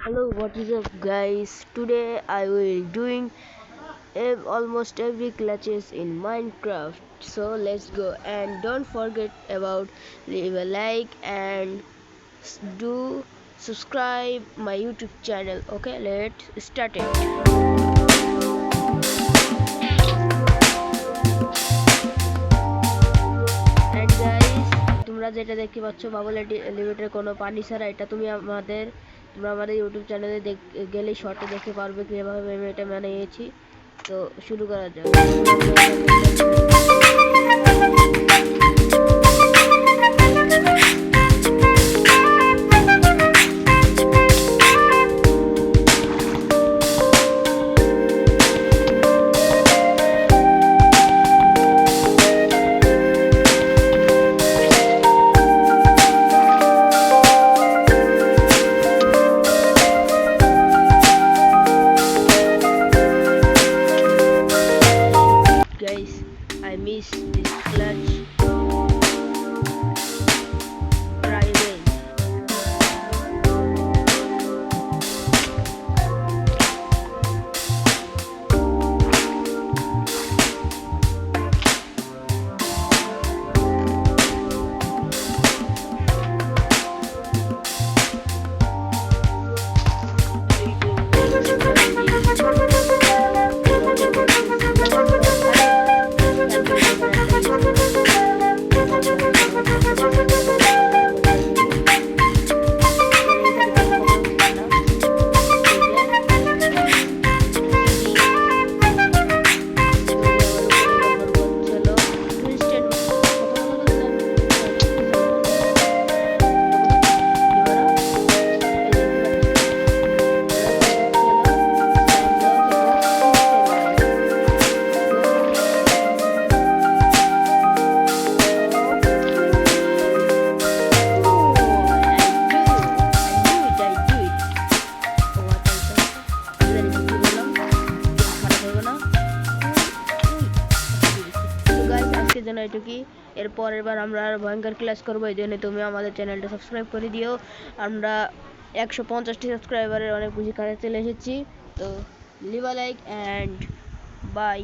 Hello, what is up guys? Today I will doing almost every clutches in Minecraft. So let's go, and don't forget about leave a like and do subscribe my YouTube channel. Okay, let's start it. And guys, তোমরা যেটা দেখতে পাচ্ছ bubble elevator কোনো পানি ছাড়া, এটা তোমরা আমাদের ইউটিউব চ্যানেলে গেলেই শর্টে দেখতে পারবে কিভাবে আমি এটা বানিয়েছি। তো শুরু করা যাক। Guys, I miss this clutch private. জন্য এটুকুই। এর পরের বার আমরা আর ভয়ঙ্কর ক্লাস করবো, এই জন্য তুমি আমাদের চ্যানেলটা সাবস্ক্রাইব করে দিও। আমরা 150টি সাবস্ক্রাইবারের অনেক বেশি কাছে চলে এসেছি। তো leave a like and by.